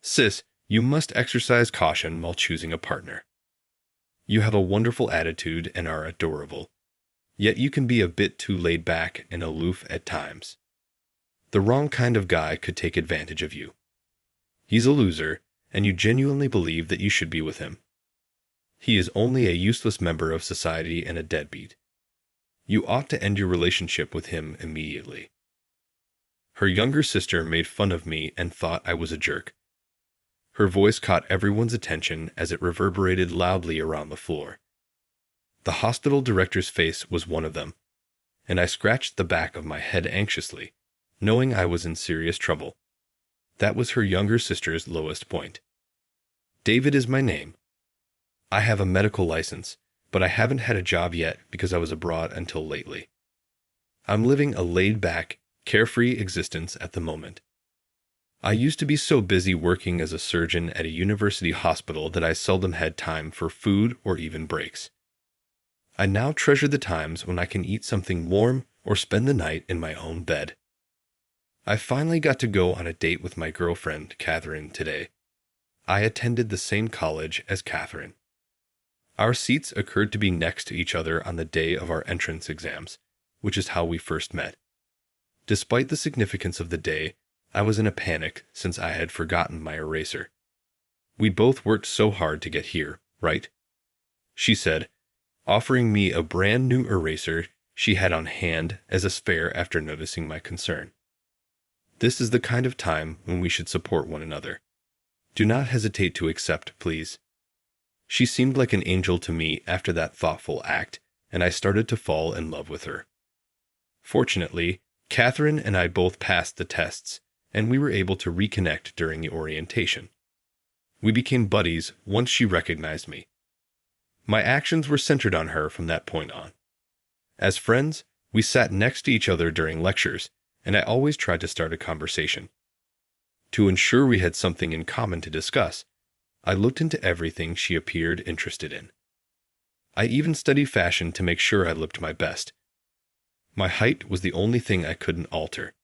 Sis, you must exercise caution while choosing a partner. You have a wonderful attitude and are adorable. Yet you can be a bit too laid back and aloof at times. The wrong kind of guy could take advantage of you. He's a loser, and you genuinely believe that you should be with him. He is only a useless member of society and a deadbeat. You ought to end your relationship with him immediately. Her younger sister made fun of me and thought I was a jerk. Her voice caught everyone's attention as it reverberated loudly around the floor. The hospital director's face was one of them, and I scratched the back of my head anxiously, knowing I was in serious trouble. That was her younger sister's lowest point. David is my name. I have a medical license, but I haven't had a job yet because I was abroad until lately. I'm living a laid-back, carefree existence at the moment. I used to be so busy working as a surgeon at a university hospital that I seldom had time for food or even breaks. I now treasure the times when I can eat something warm or spend the night in my own bed. I finally got to go on a date with my girlfriend, Catherine, today. I attended the same college as Catherine. Our seats occurred to be next to each other on the day of our entrance exams, which is how we first met. Despite the significance of the day, I was in a panic since I had forgotten my eraser. We'd both worked so hard to get here, right? She said, offering me a brand new eraser she had on hand as a spare after noticing my concern. This is the kind of time when we should support one another. Do not hesitate to accept, please. She seemed like an angel to me after that thoughtful act, and I started to fall in love with her. Fortunately, Catherine and I both passed the tests, and we were able to reconnect during the orientation. We became buddies once she recognized me. My actions were centered on her from that point on. As friends, we sat next to each other during lectures, and I always tried to start a conversation. To ensure we had something in common to discuss, I looked into everything she appeared interested in. I even studied fashion to make sure I looked my best. My height was the only thing I couldn't alter.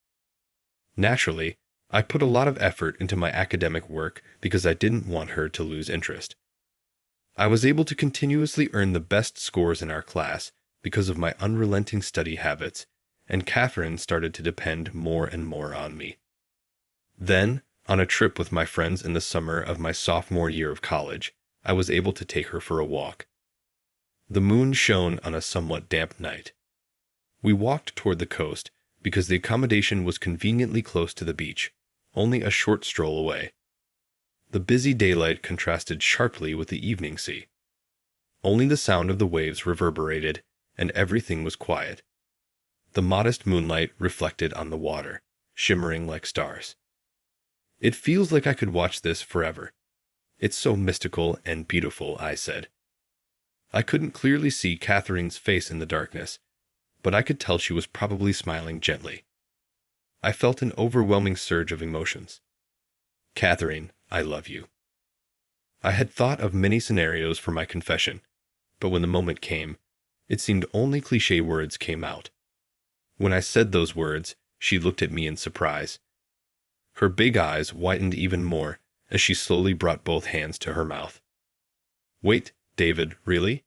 Naturally, I put a lot of effort into my academic work because I didn't want her to lose interest. I was able to continuously earn the best scores in our class because of my unrelenting study habits, and Catherine started to depend more and more on me. Then, on a trip with my friends in the summer of my sophomore year of college, I was able to take her for a walk. The moon shone on a somewhat damp night. We walked toward the coast because the accommodation was conveniently close to the beach, only a short stroll away. The busy daylight contrasted sharply with the evening sea. Only the sound of the waves reverberated, and everything was quiet. The modest moonlight reflected on the water, shimmering like stars. It feels like I could watch this forever. It's so mystical and beautiful, I said. I couldn't clearly see Catherine's face in the darkness, but I could tell she was probably smiling gently. I felt an overwhelming surge of emotions. Catherine, I love you. I had thought of many scenarios for my confession, but when the moment came, it seemed only cliché words came out. When I said those words, she looked at me in surprise. Her big eyes widened even more as she slowly brought both hands to her mouth. Wait, David, really?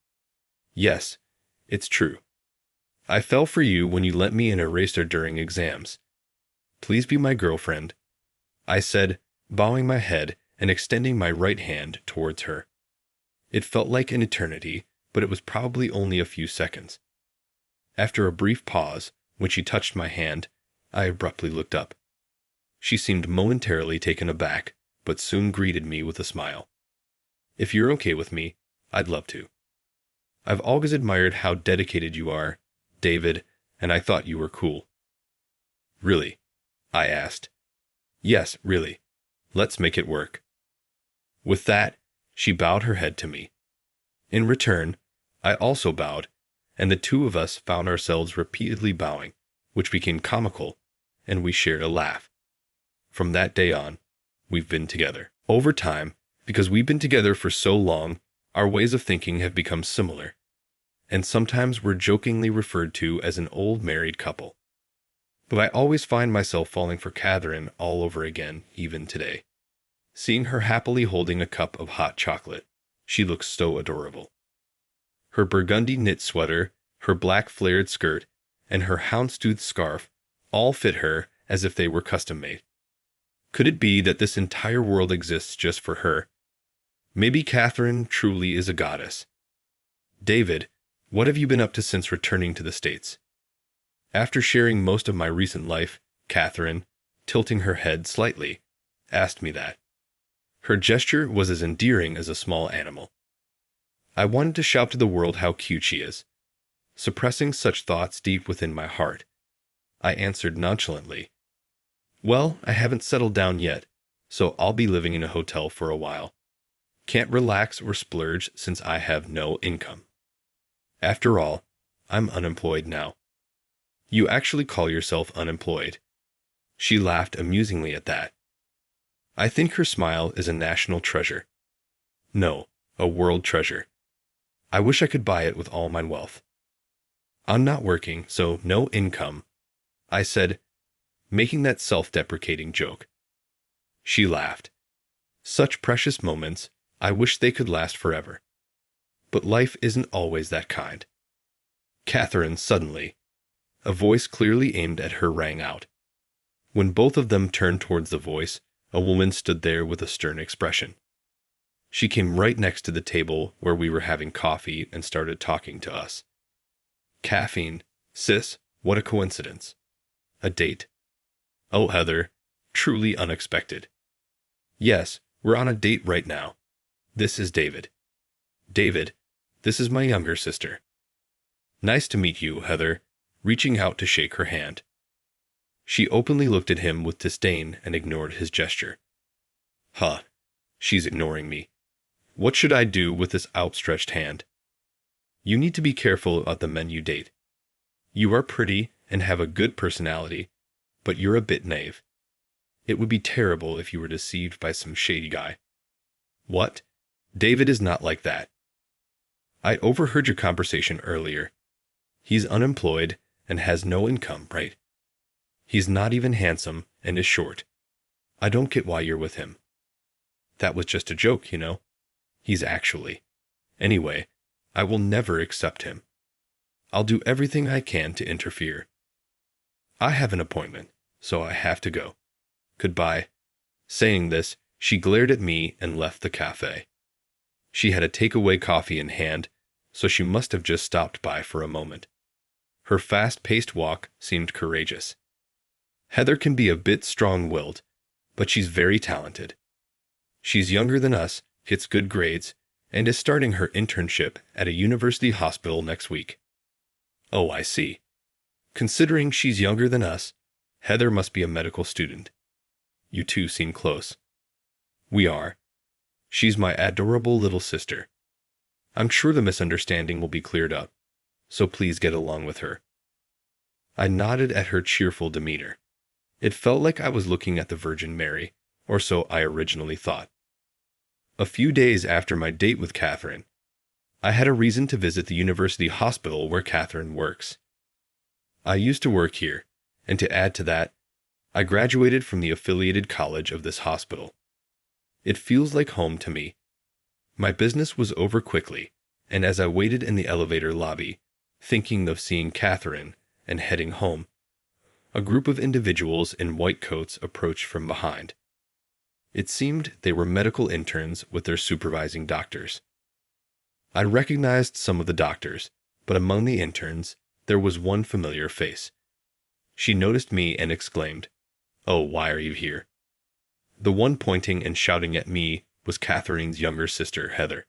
Yes, it's true. I fell for you when you lent me an eraser during exams. Please be my girlfriend, I said, bowing my head and extending my right hand towards her. It felt like an eternity, but it was probably only a few seconds. After a brief pause, when she touched my hand, I abruptly looked up. She seemed momentarily taken aback, but soon greeted me with a smile. If you're okay with me, I'd love to. I've always admired how dedicated you are, David, and I thought you were cool. Really? I asked. Yes, really. Let's make it work. With that, she bowed her head to me. In return, I also bowed, and the two of us found ourselves repeatedly bowing, which became comical, and we shared a laugh. From that day on, we've been together. Over time, because we've been together for so long, our ways of thinking have become similar, and sometimes we're jokingly referred to as an old married couple. But I always find myself falling for Catherine all over again, even today. seeing her happily holding a cup of hot chocolate. She looked so adorable. Her burgundy knit sweater, her black flared skirt, and her houndstooth scarf all fit her as if they were custom-made. Could it be that this entire world exists just for her? Maybe Catherine truly is a goddess. David, what have you been up to since returning to the States? After sharing most of my recent life, Catherine, tilting her head slightly, asked me that. Her gesture was as endearing as a small animal. I wanted to shout to the world how cute she is. Suppressing such thoughts deep within my heart, I answered nonchalantly, "Well, I haven't settled down yet, so I'll be living in a hotel for a while. Can't relax or splurge since I have no income. After all, I'm unemployed now." "You actually call yourself unemployed?" She laughed amusingly at that. I think her smile is a national treasure. No, a world treasure. I wish I could buy it with all my wealth. "I'm not working, so no income," I said, making that self-deprecating joke. She laughed. Such precious moments, I wish they could last forever. But life isn't always that kind. Catherine suddenly. A voice clearly aimed at her rang out. When both of them turned towards the voice, a woman stood there with a stern expression. She came right next to the table where we were having coffee and started talking to us. "Caffeine. Sis, what a coincidence. A date." "Oh, Heather, truly unexpected." "Yes, we're on a date right now. This is David." "David, this is my younger sister." "Nice to meet you, Heather," reaching out to shake her hand. She openly looked at him with disdain and ignored his gesture. Huh, she's ignoring me. What should I do with this outstretched hand? You need to be careful about the men you date. You are pretty and have a good personality, but you're a bit naive. It would be terrible if you were deceived by some shady guy. What? David is not like that. I overheard your conversation earlier. He's unemployed and has no income, right? He's not even handsome and is short. I don't get why you're with him. That was just a joke, you know. He's actually. Anyway, I will never accept him. I'll do everything I can to interfere. I have an appointment, so I have to go. Goodbye. Saying this, she glared at me and left the cafe. She had a takeaway coffee in hand, so she must have just stopped by for a moment. Her fast-paced walk seemed courageous. Heather can be a bit strong-willed, but she's very talented. She's younger than us, gets good grades, and is starting her internship at a university hospital next week. Oh, I see. Considering she's younger than us, Heather must be a medical student. You two seem close. We are. She's my adorable little sister. I'm sure the misunderstanding will be cleared up, so please get along with her. I nodded at her cheerful demeanor. It felt like I was looking at the Virgin Mary, or so I originally thought. A few days after my date with Catherine, I had a reason to visit the university hospital where Catherine works. I used to work here, and to add to that, I graduated from the affiliated college of this hospital. It feels like home to me. My business was over quickly, and as I waited in the elevator lobby, thinking of seeing Catherine and heading home, a group of individuals in white coats approached from behind. It seemed they were medical interns with their supervising doctors. I recognized some of the doctors, but among the interns, there was one familiar face. She noticed me and exclaimed, "Oh, why are you here?" The one pointing and shouting at me was Catherine's younger sister, Heather.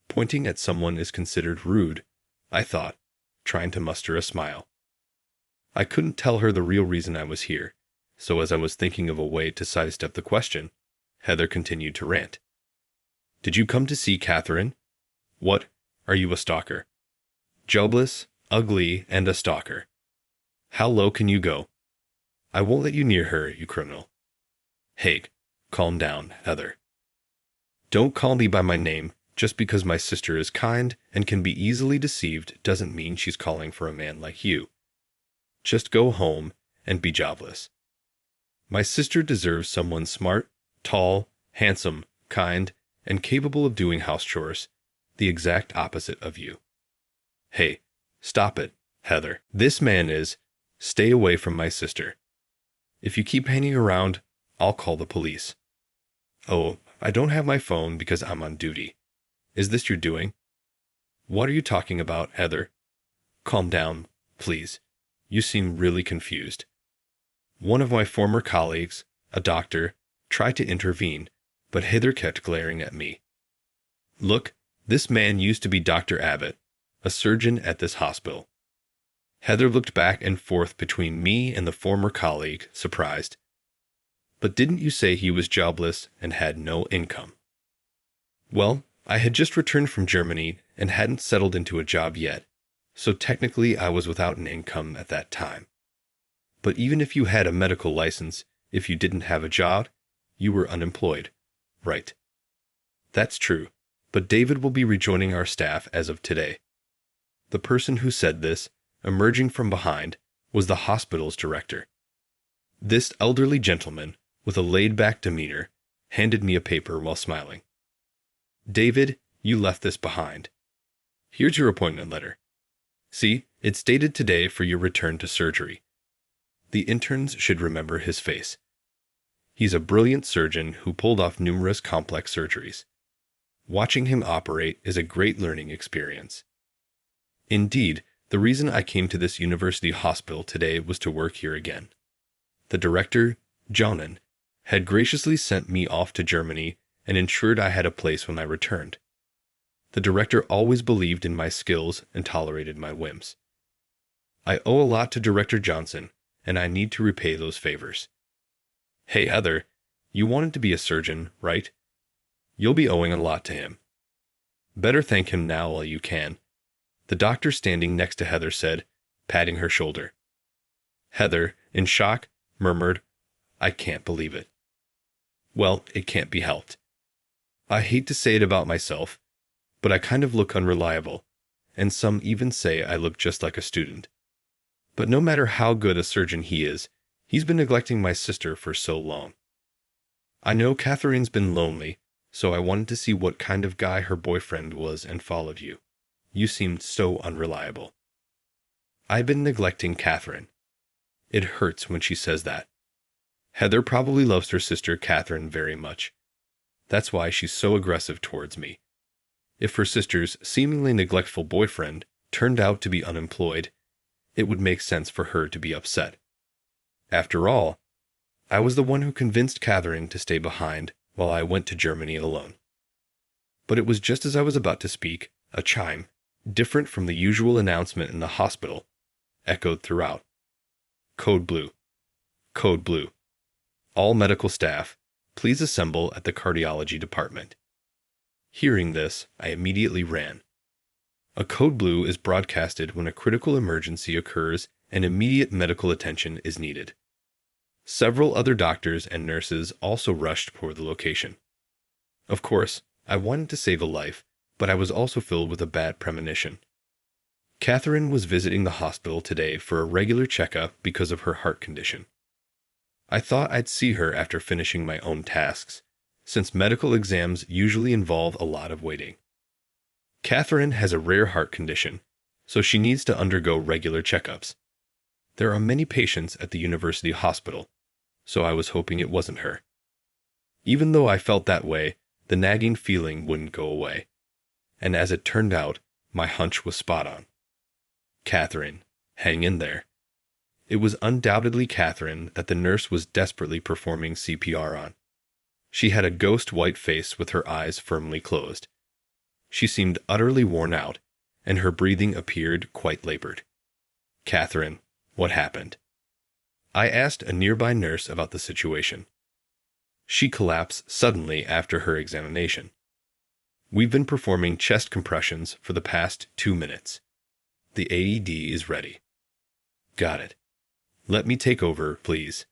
Pointing at someone is considered rude, I thought, trying to muster a smile. I couldn't tell her the real reason I was here, so as I was thinking of a way to sidestep the question, Heather continued to rant. "Did you come to see Catherine? What, are you a stalker? Jobless, ugly, and a stalker. How low can you go? I won't let you near her, you criminal." "Hey, calm down, Heather. Don't call me by my name. Just because my sister is kind and can be easily deceived doesn't mean she's calling for a man like you. Just go home and be jobless. My sister deserves someone smart, tall, Handsome, kind, and capable of doing house chores, the exact opposite of you. Hey, stop it, Heather. This man is. Stay away from my sister. If you keep hanging around, I'll call the police. Oh, I don't have my phone because I'm on duty. Is this your doing? What are you talking about, Heather? Calm down, please. You seem really confused. One of my former colleagues, a doctor, tried to intervene, but Heather kept glaring at me. Look, this man used to be Dr. Abbott, a surgeon at this hospital. Heather looked back and forth between me and the former colleague, surprised. But didn't you say he was jobless and had no income? Well, I had just returned from Germany and hadn't settled into a job yet, so technically I was without an income at that time. But even if you had a medical license, if you didn't have a job, you were unemployed, right? That's true, but David will be rejoining our staff as of today. The person who said this, emerging from behind, was the hospital's director. This elderly gentleman, with a laid-back demeanor, handed me a paper while smiling. David, you left this behind. Here's your appointment letter. See, it's dated today for your return to surgery. The interns should remember his face. He's a brilliant surgeon who pulled off numerous complex surgeries. Watching him operate is a great learning experience. Indeed, the reason I came to this university hospital today was to work here again. The director, Jonan, had graciously sent me off to Germany and ensured I had a place when I returned. The director always believed in my skills and tolerated my whims. I owe a lot to Director Johnson, and I need to repay those favors. Hey, Heather, you wanted to be a surgeon, right? You'll be owing a lot to him. Better thank him now while you can. The doctor standing next to Heather said, patting her shoulder. Heather, in shock, murmured, I can't believe it. Well, it can't be helped. I hate to say it about myself, but I kind of look unreliable, and some even say I look just like a student. But no matter how good a surgeon he is, he's been neglecting my sister for so long. I know Catherine's been lonely, so I wanted to see what kind of guy her boyfriend was and followed you. You seemed so unreliable. I've been neglecting Catherine. It hurts when she says that. Heather probably loves her sister Catherine very much. That's why she's so aggressive towards me. If her sister's seemingly neglectful boyfriend turned out to be unemployed, it would make sense for her to be upset. After all, I was the one who convinced Catherine to stay behind while I went to Germany alone. But it was just as I was about to speak, a chime, different from the usual announcement in the hospital, echoed throughout. Code Blue. Code Blue. All medical staff, please assemble at the cardiology department. Hearing this, I immediately ran. A code blue is broadcasted when a critical emergency occurs and immediate medical attention is needed. Several other doctors and nurses also rushed for the location. Of course, I wanted to save a life, but I was also filled with a bad premonition. Catherine was visiting the hospital today for a regular checkup because of her heart condition. I thought I'd see her after finishing my own tasks, since medical exams usually involve a lot of waiting. Catherine has a rare heart condition, so she needs to undergo regular checkups. There are many patients at the university hospital, so I was hoping it wasn't her. Even though I felt that way, the nagging feeling wouldn't go away. And as it turned out, my hunch was spot on. Catherine, hang in there. It was undoubtedly Catherine that the nurse was desperately performing CPR on. She had a ghost white face with her eyes firmly closed. She seemed utterly worn out, and her breathing appeared quite labored. Catherine, what happened? I asked a nearby nurse about the situation. She collapsed suddenly after her examination. We've been performing chest compressions for the past 2 minutes. The AED is ready. Got it. Let me take over, please.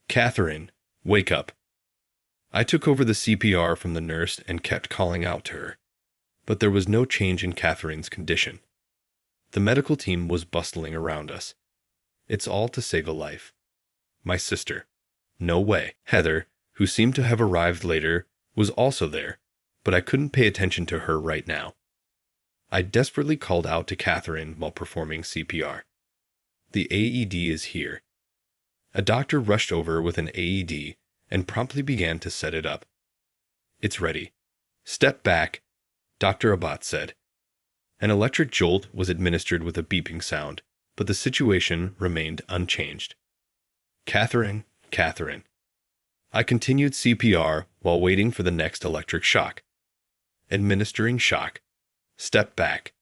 Catherine, wake up. I took over the CPR from the nurse and kept calling out to her. But there was no change in Catherine's condition. The medical team was bustling around us. It's all to save a life. My sister. No way. Heather, who seemed to have arrived later, was also there, but I couldn't pay attention to her right now. I desperately called out to Catherine while performing CPR. The AED is here. A doctor rushed over with an AED and promptly began to set it up. It's ready. Step back, Dr. Abbott said. An electric jolt was administered with a beeping sound, but the situation remained unchanged. Catherine, Catherine. I continued CPR while waiting for the next electric shock. Administering shock. Step back.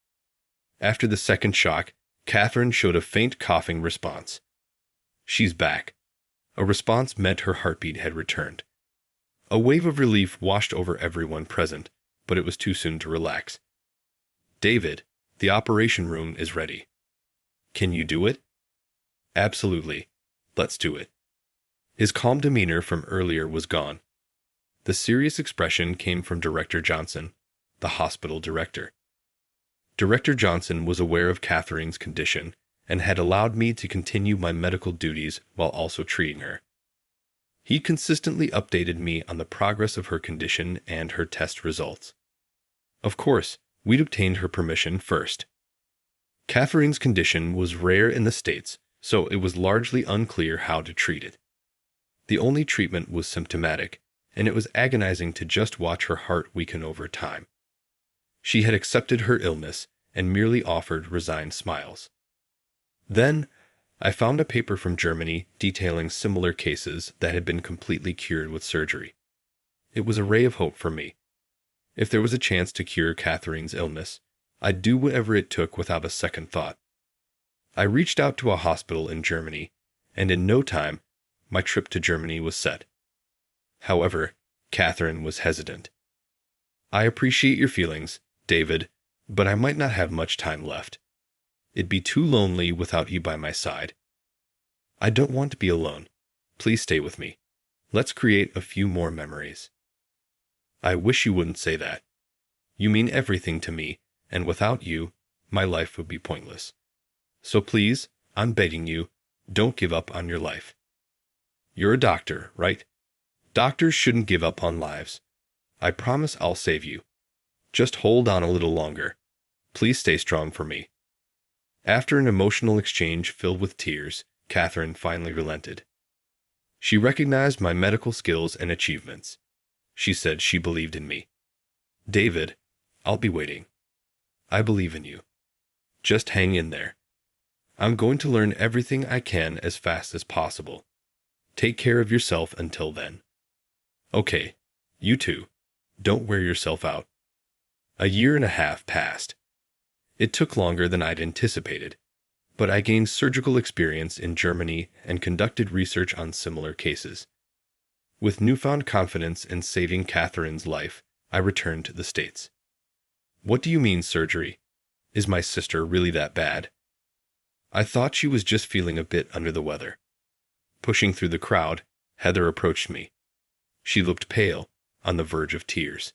After the second shock, Catherine showed a faint coughing response. She's back. A response meant her heartbeat had returned. A wave of relief washed over everyone present, but it was too soon to relax. David, the operation room is ready. Can you do it? Absolutely. Let's do it. His calm demeanor from earlier was gone. The serious expression came from Director Johnson, the hospital director. Director Johnson was aware of Catherine's condition and had allowed me to continue my medical duties while also treating her. He consistently updated me on the progress of her condition and her test results. Of course, we'd obtained her permission first. Catherine's condition was rare in the States, so it was largely unclear how to treat it. The only treatment was symptomatic, and it was agonizing to just watch her heart weaken over time. She had accepted her illness and merely offered resigned smiles. Then, I found a paper from Germany detailing similar cases that had been completely cured with surgery. It was a ray of hope for me. If there was a chance to cure Catherine's illness, I'd do whatever it took without a second thought. I reached out to a hospital in Germany, and in no time, my trip to Germany was set. However, Catherine was hesitant. I appreciate your feelings, David, but I might not have much time left. It'd be too lonely without you by my side. I don't want to be alone. Please stay with me. Let's create a few more memories. I wish you wouldn't say that. You mean everything to me, and without you, my life would be pointless. So please, I'm begging you, don't give up on your life. You're a doctor, right? Doctors shouldn't give up on lives. I promise I'll save you. Just hold on a little longer. Please stay strong for me. After an emotional exchange filled with tears, Catherine finally relented. She recognized my medical skills and achievements. She said she believed in me. David, I'll be waiting. I believe in you. Just hang in there. I'm going to learn everything I can as fast as possible. Take care of yourself until then. Okay, you too. Don't wear yourself out. A year and a half passed. It took longer than I'd anticipated, but I gained surgical experience in Germany and conducted research on similar cases. With newfound confidence in saving Catherine's life, I returned to the States. What do you mean surgery? Is my sister really that bad? I thought she was just feeling a bit under the weather. Pushing through the crowd, Heather approached me. She looked pale, on the verge of tears.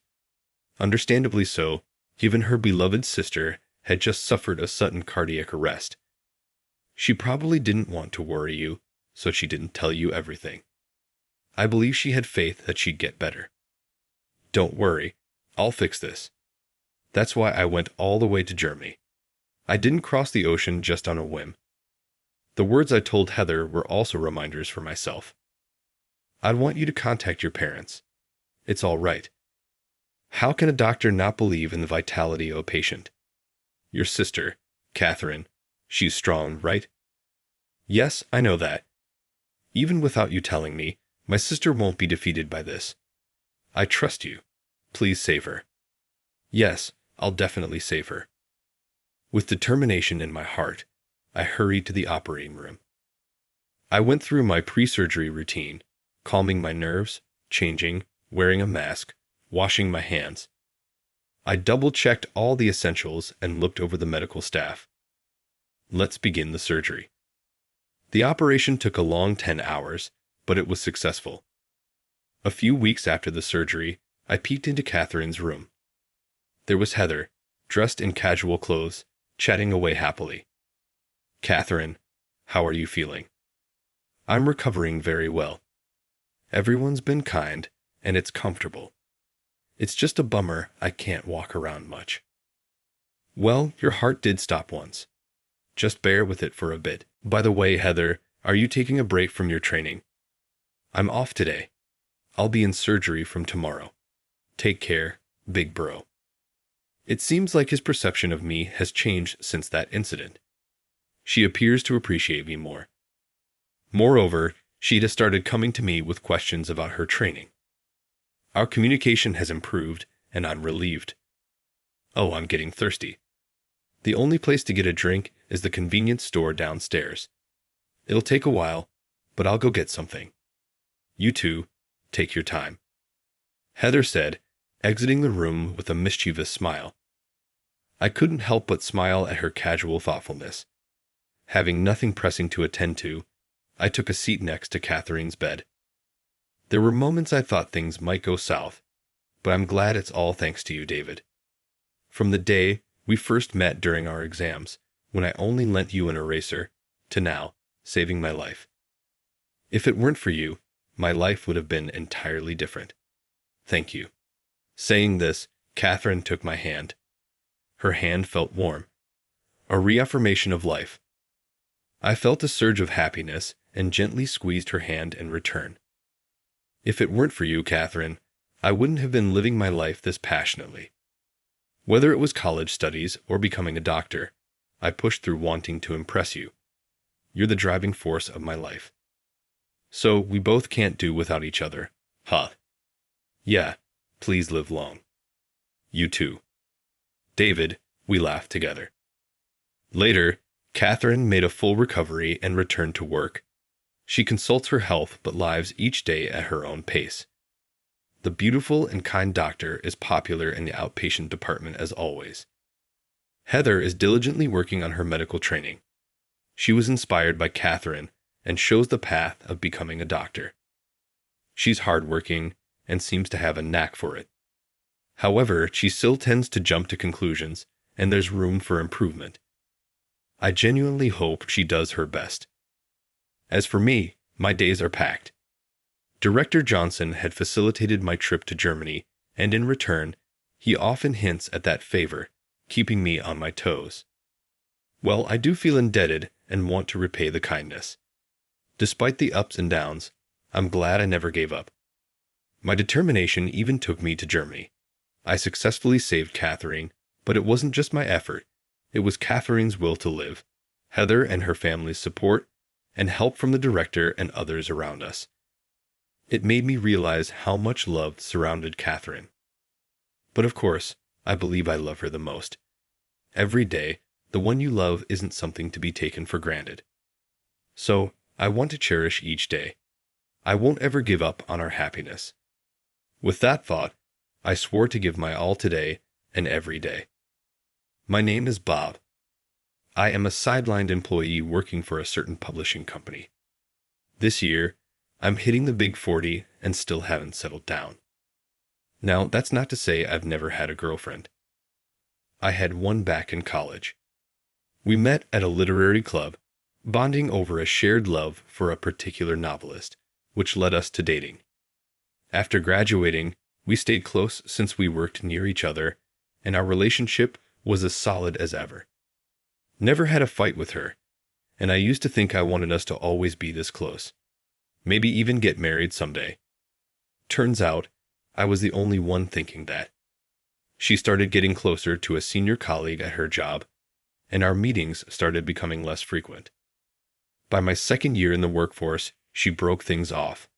Understandably so, given her beloved sister had just suffered a sudden cardiac arrest. She probably didn't want to worry you, so she didn't tell you everything. I believe she had faith that she'd get better. Don't worry, I'll fix this. That's why I went all the way to Germany. I didn't cross the ocean just on a whim. The words I told Heather were also reminders for myself. I'd want you to contact your parents. It's all right. How can a doctor not believe in the vitality of a patient? Your sister, Catherine, she's strong, right? Yes, I know that. Even without you telling me, my sister won't be defeated by this. I trust you. Please save her. Yes, I'll definitely save her. With determination in my heart, I hurried to the operating room. I went through my pre-surgery routine, calming my nerves, changing, wearing a mask, washing my hands. I double-checked all the essentials and looked over the medical staff. Let's begin the surgery. The operation took a long 10 hours, but it was successful. A few weeks after the surgery, I peeked into Catherine's room. There was Heather, dressed in casual clothes, chatting away happily. Catherine, how are you feeling? I'm recovering very well. Everyone's been kind, and it's comfortable. It's just a bummer I can't walk around much. Well, your heart did stop once. Just bear with it for a bit. By the way, Heather, are you taking a break from your training? I'm off today. I'll be in surgery from tomorrow. Take care, big bro. It seems like his perception of me has changed since that incident. She appears to appreciate me more. Moreover, she has started coming to me with questions about her training. Our communication has improved, and I'm relieved. Oh, I'm getting thirsty. The only place to get a drink is the convenience store downstairs. It'll take a while, but I'll go get something. You two, take your time. Heather said, exiting the room with a mischievous smile. I couldn't help but smile at her casual thoughtfulness. Having nothing pressing to attend to, I took a seat next to Catherine's bed. There were moments I thought things might go south, but I'm glad it's all thanks to you, David. From the day we first met during our exams, when I only lent you an eraser, to now, saving my life. If it weren't for you, my life would have been entirely different. Thank you. Saying this, Catherine took my hand. Her hand felt warm, a reaffirmation of life. I felt a surge of happiness and gently squeezed her hand in return. If it weren't for you, Catherine, I wouldn't have been living my life this passionately. Whether it was college studies or becoming a doctor, I pushed through wanting to impress you. You're the driving force of my life. So we both can't do without each other, huh? Yeah, please live long. You too. David, we laughed together. Later, Catherine made a full recovery and returned to work. She consults her health but lives each day at her own pace. The beautiful and kind doctor is popular in the outpatient department as always. Heather is diligently working on her medical training. She was inspired by Catherine and shows the path of becoming a doctor. She's hardworking and seems to have a knack for it. However, she still tends to jump to conclusions, and there's room for improvement. I genuinely hope she does her best. As for me, my days are packed. Director Johnson had facilitated my trip to Germany, and in return, he often hints at that favor, keeping me on my toes. Well, I do feel indebted and want to repay the kindness. Despite the ups and downs, I'm glad I never gave up. My determination even took me to Germany. I successfully saved Catherine, but it wasn't just my effort. It was Catherine's will to live, Heather and her family's support, and help from the director and others around us. It made me realize how much love surrounded Catherine. But of course, I believe I love her the most. Every day, the one you love isn't something to be taken for granted. So, I want to cherish each day. I won't ever give up on our happiness. With that thought, I swore to give my all today and every day. My name is Bob. I am a sidelined employee working for a certain publishing company. This year, I'm hitting the big 40 and still haven't settled down. Now, that's not to say I've never had a girlfriend. I had one back in college. We met at a literary club, bonding over a shared love for a particular novelist, which led us to dating. After graduating, we stayed close since we worked near each other, and our relationship was as solid as ever. Never had a fight with her, and I used to think I wanted us to always be this close. Maybe even get married someday. Turns out, I was the only one thinking that. She started getting closer to a senior colleague at her job, and our meetings started becoming less frequent. By my second year in the workforce, she broke things off.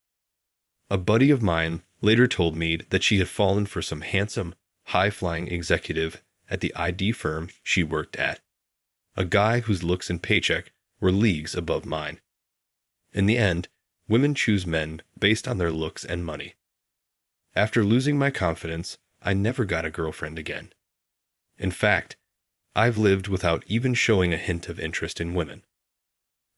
A buddy of mine later told me that she had fallen for some handsome, high-flying executive at the ID firm she worked at, a guy whose looks and paycheck were leagues above mine. In the end, women choose men based on their looks and money. After losing my confidence, I never got a girlfriend again. In fact, I've lived without even showing a hint of interest in women.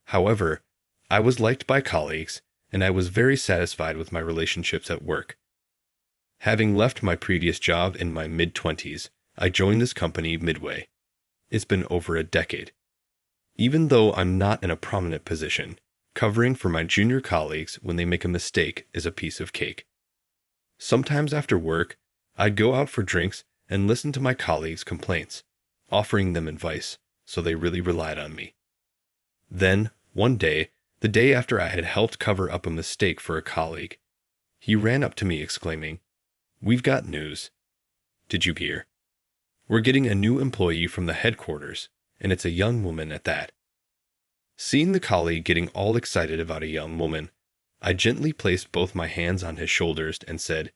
However, I was liked by colleagues, and I was very satisfied with my relationships at work. Having left my previous job in my mid-20s, I joined this company midway. It's been over a decade. Even though I'm not in a prominent position, Covering for my junior colleagues when they make a mistake is a piece of cake. Sometimes after work, I'd go out for drinks and listen to my colleagues' complaints, offering them advice, so they really relied on me. Then, one day, the day after I had helped cover up a mistake for a colleague, he ran up to me exclaiming, "We've got news. Did you hear? We're getting a new employee from the headquarters, and it's a young woman at that." Seeing the colleague getting all excited about a young woman, I gently placed both my hands on his shoulders and said,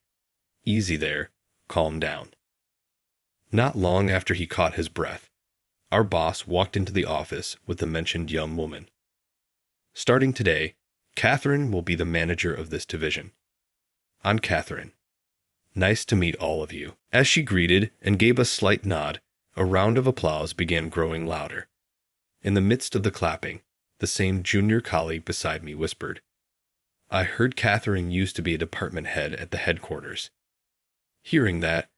"Easy there, calm down." Not long after he caught his breath, our boss walked into the office with the mentioned young woman. "Starting today, Catherine will be the manager of this division. I'm Catherine. Nice to meet all of you." As she greeted and gave a slight nod, a round of applause began growing louder. In the midst of the clapping, the same junior colleague beside me whispered, "I heard Catherine used to be a department head at the headquarters." Hearing that,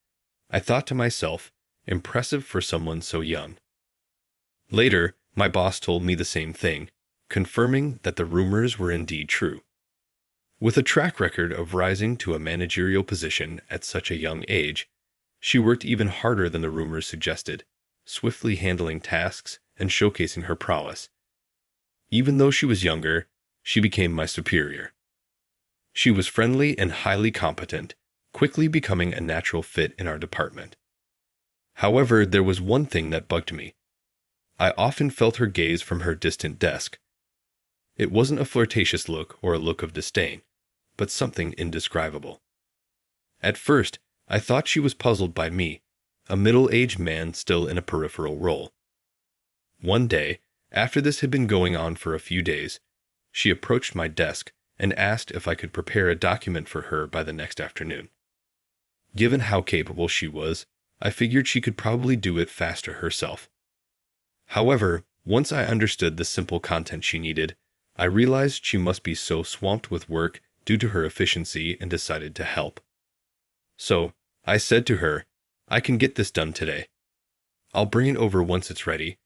I thought to myself, impressive for someone so young. Later, my boss told me the same thing, confirming that the rumors were indeed true. With a track record of rising to a managerial position at such a young age, she worked even harder than the rumors suggested, swiftly handling tasks and showcasing her prowess. Even though she was younger, she became my superior. She was friendly and highly competent, quickly becoming a natural fit in our department. However, there was one thing that bugged me. I often felt her gaze from her distant desk. It wasn't a flirtatious look or a look of disdain, but something indescribable. At first, I thought she was puzzled by me, a middle-aged man still in a peripheral role. One day, after this had been going on for a few days, she approached my desk and asked if I could prepare a document for her by the next afternoon. Given how capable she was, I figured she could probably do it faster herself. However, once I understood the simple content she needed, I realized she must be so swamped with work due to her efficiency and decided to help. So, I said to her, "I can get this done today. I'll bring it over once it's ready,"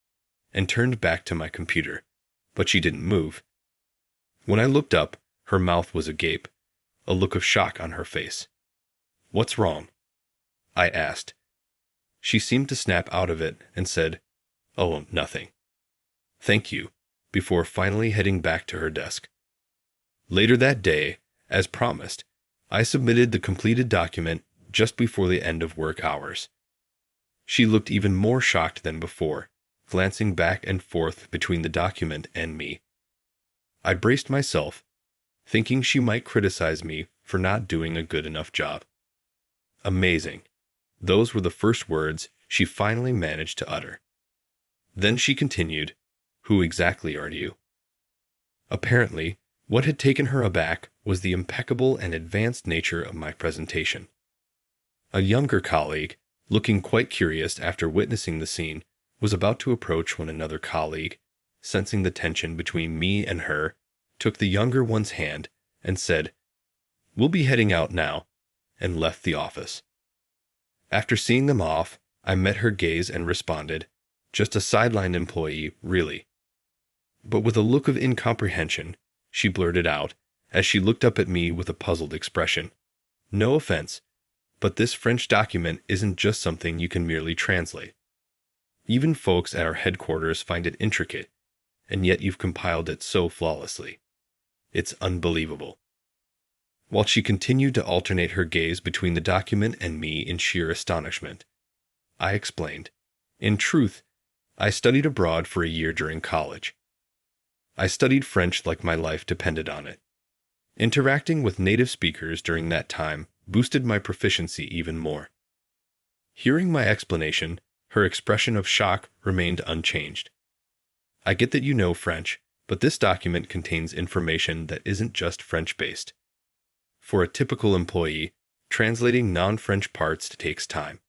and turned back to my computer, but she didn't move. When I looked up, her mouth was agape, a look of shock on her face. "What's wrong?" I asked. She seemed to snap out of it and said, "Oh, nothing. Thank you," before finally heading back to her desk. Later that day, as promised, I submitted the completed document just before the end of work hours. She looked even more shocked than before, glancing back and forth between the document and me. I braced myself, thinking she might criticize me for not doing a good enough job. Amazing. Those were the first words she finally managed to utter. Then she continued, "Who exactly are you?" Apparently, what had taken her aback was the impeccable and advanced nature of my presentation. A younger colleague, looking quite curious after witnessing the scene, was about to approach when another colleague, sensing the tension between me and her, took the younger one's hand and said, "We'll be heading out now," and left the office. After seeing them off, I met her gaze and responded, "Just a sideline employee, really." But with a look of incomprehension, she blurted out, as she looked up at me with a puzzled expression, "No offense, but this French document isn't just something you can merely translate. Even folks at our headquarters find it intricate, and yet you've compiled it so flawlessly. It's unbelievable." While she continued to alternate her gaze between the document and me in sheer astonishment, I explained, "In truth, I studied abroad for a year during college. I studied French like my life depended on it. Interacting with native speakers during that time boosted my proficiency even more." Hearing my explanation, her expression of shock remained unchanged. "I get that you know French, but this document contains information that isn't just French-based. For a typical employee, translating non-French parts takes time.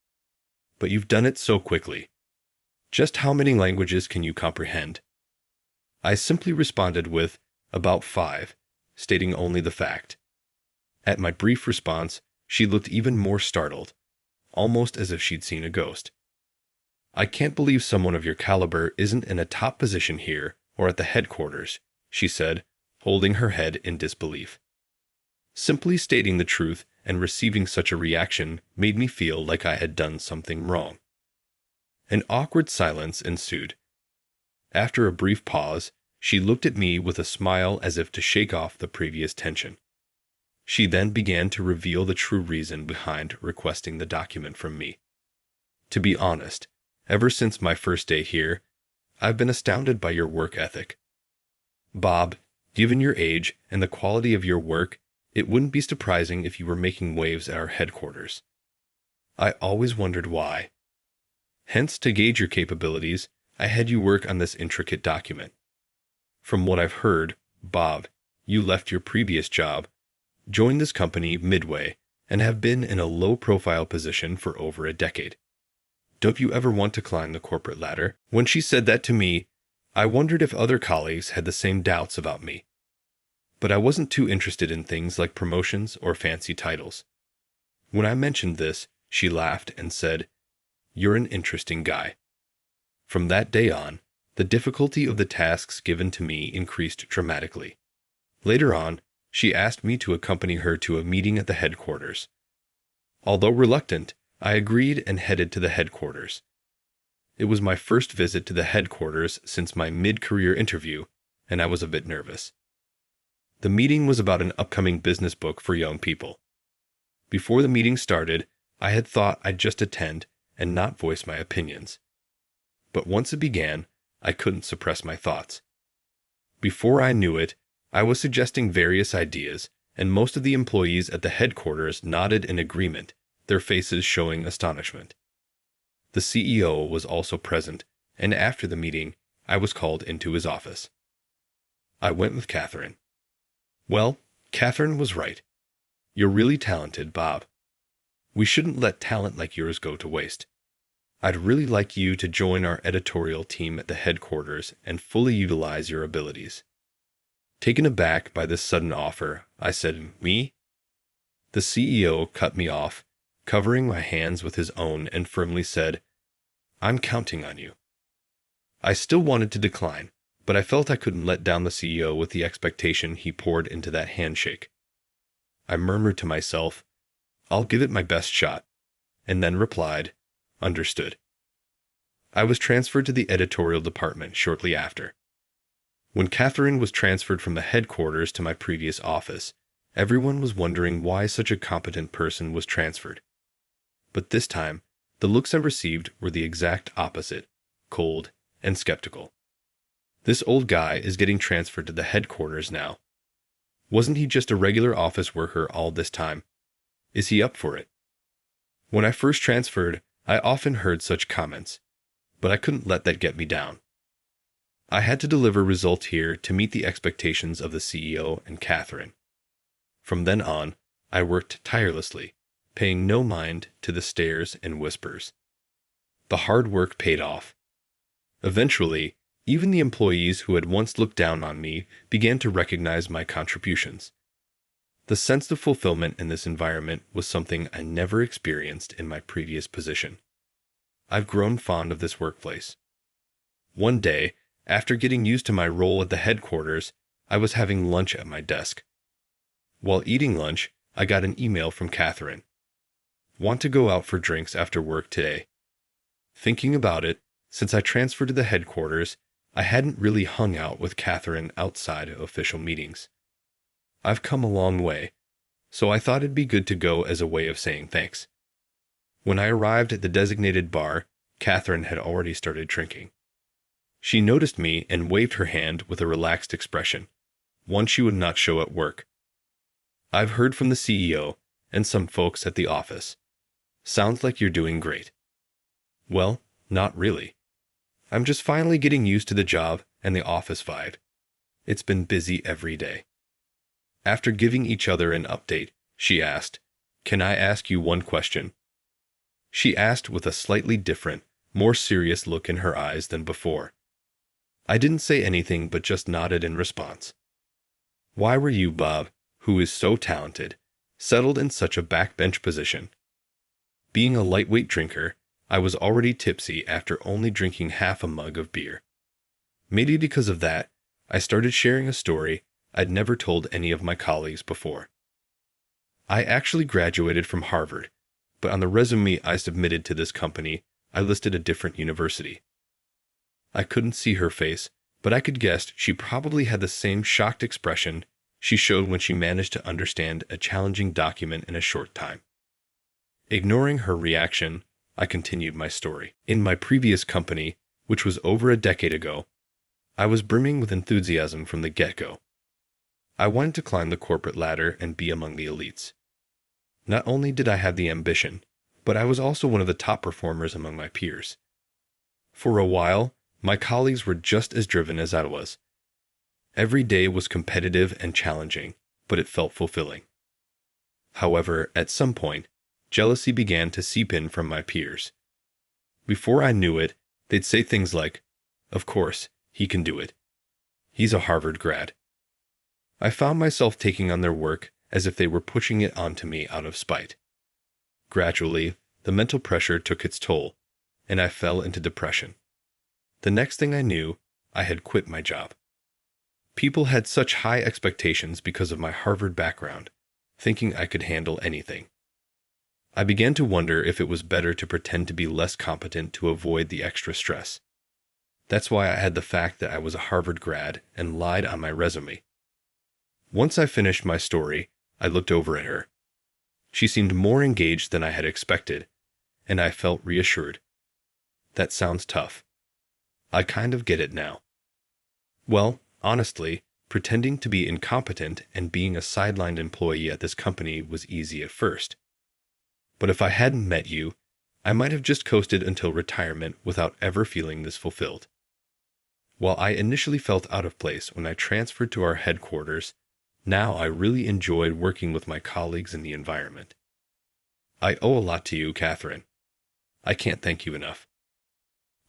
But you've done it so quickly. Just how many languages can you comprehend?" I simply responded with, "About 5, stating only the fact. At my brief response, she looked even more startled, almost as if she'd seen a ghost. "I can't believe someone of your caliber isn't in a top position here or at the headquarters," she said, holding her head in disbelief. Simply stating the truth and receiving such a reaction made me feel like I had done something wrong. An awkward silence ensued. After a brief pause, she looked at me with a smile as if to shake off the previous tension. She then began to reveal the true reason behind requesting the document from me. To be honest, ever since my first day here, I've been astounded by your work ethic. Bob, given your age and the quality of your work, it wouldn't be surprising if you were making waves at our headquarters. I always wondered why. Hence, to gauge your capabilities, I had you work on this intricate document. From what I've heard, Bob, you left your previous job, joined this company midway, and have been in a low-profile position for over a decade. Don't you ever want to climb the corporate ladder? When she said that to me, I wondered if other colleagues had the same doubts about me. But I wasn't too interested in things like promotions or fancy titles. When I mentioned this, she laughed and said, "You're an interesting guy." From that day on, the difficulty of the tasks given to me increased dramatically. Later on, she asked me to accompany her to a meeting at the headquarters. Although reluctant, I agreed and headed to the headquarters. It was my first visit to the headquarters since my mid-career interview, and I was a bit nervous. The meeting was about an upcoming business book for young people. Before the meeting started, I had thought I'd just attend and not voice my opinions. But once it began, I couldn't suppress my thoughts. Before I knew it, I was suggesting various ideas, and most of the employees at the headquarters nodded in agreement, their faces showing astonishment. The CEO was also present, and after the meeting, I was called into his office. I went with Catherine. Well, Catherine was right. You're really talented, Bob. We shouldn't let talent like yours go to waste. I'd really like you to join our editorial team at the headquarters and fully utilize your abilities. Taken aback by this sudden offer, I said, "Me?" The CEO cut me off, covering my hands with his own, and firmly said, "I'm counting on you." I still wanted to decline, but I felt I couldn't let down the CEO with the expectation he poured into that handshake. I murmured to myself, "I'll give it my best shot," and then replied, "Understood." I was transferred to the editorial department shortly after. When Catherine was transferred from the headquarters to my previous office, everyone was wondering why such a competent person was transferred. But this time, the looks I received were the exact opposite, cold and skeptical. This old guy is getting transferred to the headquarters now. Wasn't he just a regular office worker all this time? Is he up for it? When I first transferred, I often heard such comments, but I couldn't let that get me down. I had to deliver results here to meet the expectations of the CEO and Catherine. From then on, I worked tirelessly, paying no mind to the stares and whispers. The hard work paid off. Eventually, even the employees who had once looked down on me began to recognize my contributions. The sense of fulfillment in this environment was something I never experienced in my previous position. I've grown fond of this workplace. One day, after getting used to my role at the headquarters, I was having lunch at my desk. While eating lunch, I got an email from Catherine. "Want to go out for drinks after work today?" Thinking about it, since I transferred to the headquarters, I hadn't really hung out with Catherine outside of official meetings. I've come a long way, so I thought it'd be good to go as a way of saying thanks. When I arrived at the designated bar, Catherine had already started drinking. She noticed me and waved her hand with a relaxed expression, one she would not show at work. "I've heard from the CEO and some folks at the office. Sounds like you're doing great." Well, not really. I'm just finally getting used to the job and the office vibe. It's been busy every day. After giving each other an update, she asked, "Can I ask you one question?" She asked with a slightly different, more serious look in her eyes than before. I didn't say anything but just nodded in response. Why were you, Bob, who is so talented, settled in such a backbench position? Being a lightweight drinker, I was already tipsy after only drinking half a mug of beer. Maybe because of that, I started sharing a story I'd never told any of my colleagues before. I actually graduated from Harvard, but on the resume I submitted to this company, I listed a different university. I couldn't see her face, but I could guess she probably had the same shocked expression she showed when she managed to understand a challenging document in a short time. Ignoring her reaction, I continued my story. In my previous company, which was over a decade ago, I was brimming with enthusiasm from the get-go. I wanted to climb the corporate ladder and be among the elites. Not only did I have the ambition, but I was also one of the top performers among my peers. For a while, my colleagues were just as driven as I was. Every day was competitive and challenging, but it felt fulfilling. However, at some point, jealousy began to seep in from my peers. Before I knew it, they'd say things like, "Of course, he can do it. He's a Harvard grad." I found myself taking on their work as if they were pushing it onto me out of spite. Gradually, the mental pressure took its toll, and I fell into depression. The next thing I knew, I had quit my job. People had such high expectations because of my Harvard background, thinking I could handle anything. I began to wonder if it was better to pretend to be less competent to avoid the extra stress. That's why I had the fact that I was a Harvard grad and lied on my resume. Once I finished my story, I looked over at her. She seemed more engaged than I had expected, and I felt reassured. That sounds tough. I kind of get it now. Well, honestly, pretending to be incompetent and being a sidelined employee at this company was easy at first. But if I hadn't met you, I might have just coasted until retirement without ever feeling this fulfilled. While I initially felt out of place when I transferred to our headquarters, now I really enjoyed working with my colleagues in the environment. I owe a lot to you, Catherine. I can't thank you enough.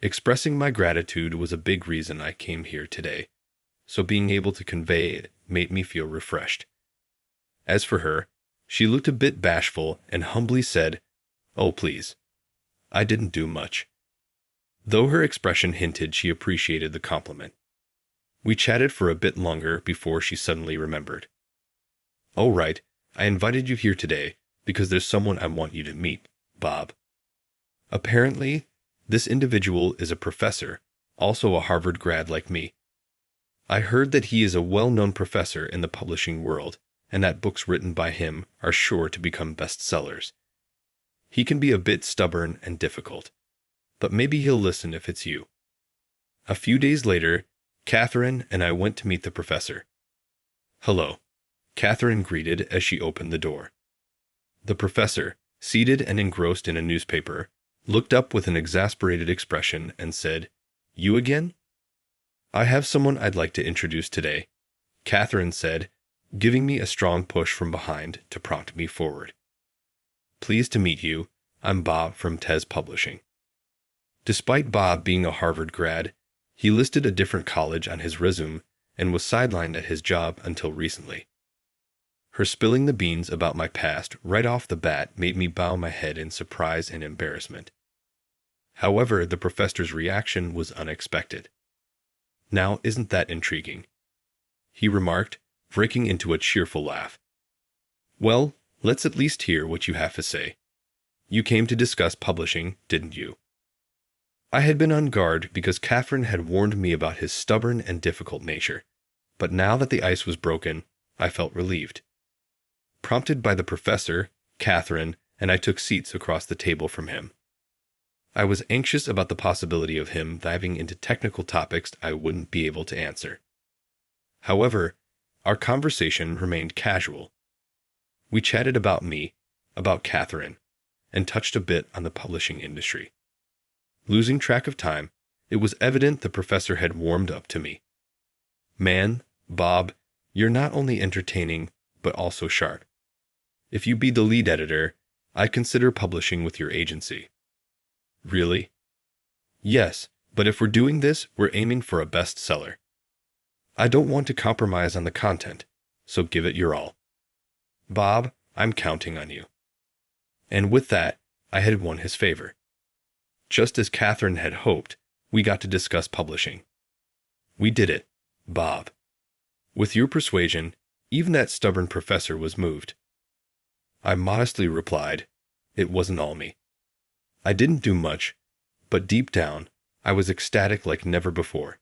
Expressing my gratitude was a big reason I came here today, so being able to convey it made me feel refreshed. As for her, she looked a bit bashful and humbly said, "Oh, please. I didn't do much," though her expression hinted she appreciated the compliment. We chatted for a bit longer before she suddenly remembered. "Oh, right, I invited you here today because there's someone I want you to meet, Bob. Apparently, this individual is a professor, also a Harvard grad like me. I heard that he is a well-known professor in the publishing world, and that books written by him are sure to become bestsellers. He can be a bit stubborn and difficult, but maybe he'll listen if it's you." A few days later, Catherine and I went to meet the professor. "Hello," Catherine greeted as she opened the door. The professor, seated and engrossed in a newspaper, looked up with an exasperated expression and said, "You again?" "I have someone I'd like to introduce today," Catherine said, giving me a strong push from behind to prompt me forward. "Pleased to meet you. I'm Bob from Tez Publishing." Despite Bob being a Harvard grad, he listed a different college on his resume and was sidelined at his job until recently. Her spilling the beans about my past right off the bat made me bow my head in surprise and embarrassment. However, the professor's reaction was unexpected. "Now, isn't that intriguing?" he remarked, breaking into a cheerful laugh. "Well, let's at least hear what you have to say. You came to discuss publishing, didn't you?" I had been on guard because Catherine had warned me about his stubborn and difficult nature, but now that the ice was broken, I felt relieved. Prompted by the professor, Catherine and I took seats across the table from him. I was anxious about the possibility of him diving into technical topics I wouldn't be able to answer. However, our conversation remained casual. We chatted about me, about Catherine, and touched a bit on the publishing industry. Losing track of time, it was evident the professor had warmed up to me. "Man, Bob, you're not only entertaining, but also sharp. If you be the lead editor, I consider publishing with your agency." "Really?" "Yes, but if we're doing this, we're aiming for a bestseller. I don't want to compromise on the content, so give it your all. Bob, I'm counting on you." And with that, I had won his favor. Just as Catherine had hoped, we got to discuss publishing. We did it, Bob. With your persuasion, even that stubborn professor was moved. I modestly replied, it wasn't all me. I didn't do much, but deep down, I was ecstatic like never before.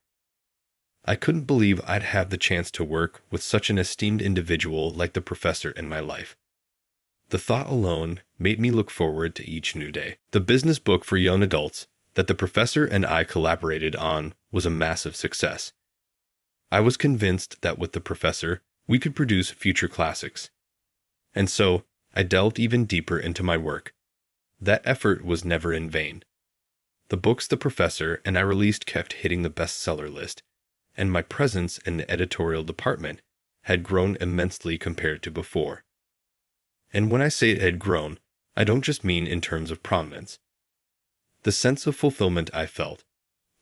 I couldn't believe I'd have the chance to work with such an esteemed individual like the professor in my life. The thought alone made me look forward to each new day. The business book for young adults that the professor and I collaborated on was a massive success. I was convinced that with the professor, we could produce future classics. And so, I delved even deeper into my work. That effort was never in vain. The books the professor and I released kept hitting the bestseller list, and my presence in the editorial department had grown immensely compared to before. And when I say it had grown, I don't just mean in terms of prominence. The sense of fulfillment I felt,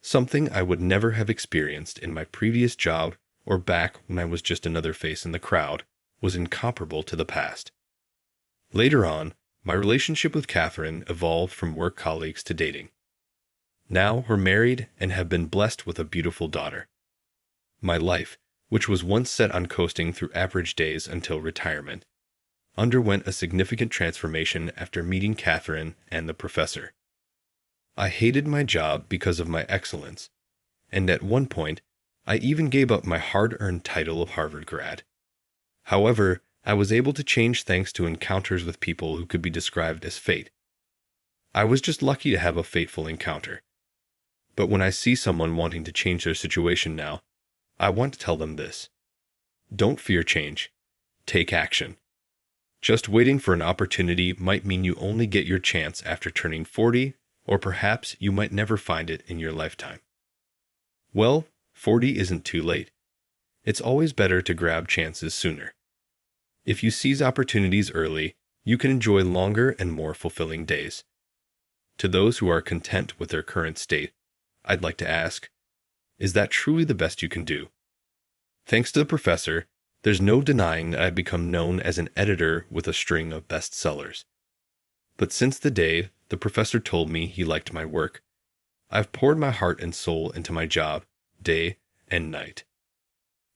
something I would never have experienced in my previous job or back when I was just another face in the crowd, was incomparable to the past. Later on, my relationship with Catherine evolved from work colleagues to dating. Now we're married and have been blessed with a beautiful daughter. My life, which was once set on coasting through average days until retirement, underwent a significant transformation after meeting Catherine and the professor. I hated my job because of my excellence, and at one point, I even gave up my hard-earned title of Harvard grad. However, I was able to change thanks to encounters with people who could be described as fate. I was just lucky to have a fateful encounter. But when I see someone wanting to change their situation now, I want to tell them this. Don't fear change. Take action. Just waiting for an opportunity might mean you only get your chance after turning 40, or perhaps you might never find it in your lifetime. Well, 40 isn't too late. It's always better to grab chances sooner. If you seize opportunities early, you can enjoy longer and more fulfilling days. To those who are content with their current state, I'd like to ask, is that truly the best you can do? Thanks to the professor, there's no denying that I've become known as an editor with a string of bestsellers. But since the day the professor told me he liked my work, I've poured my heart and soul into my job, day and night.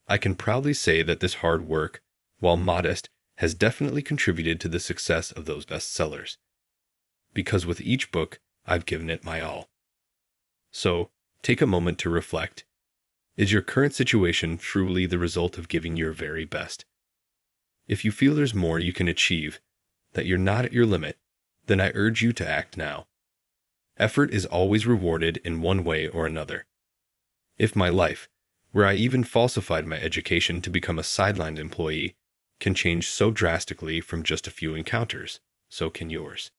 I can proudly say that this hard work, while modest, has definitely contributed to the success of those bestsellers. Because with each book, I've given it my all. So, take a moment to reflect. Is your current situation truly the result of giving your very best? If you feel there's more you can achieve, that you're not at your limit, then I urge you to act now. Effort is always rewarded in one way or another. If my life, where I even falsified my education to become a sidelined employee, can change so drastically from just a few encounters, so can yours.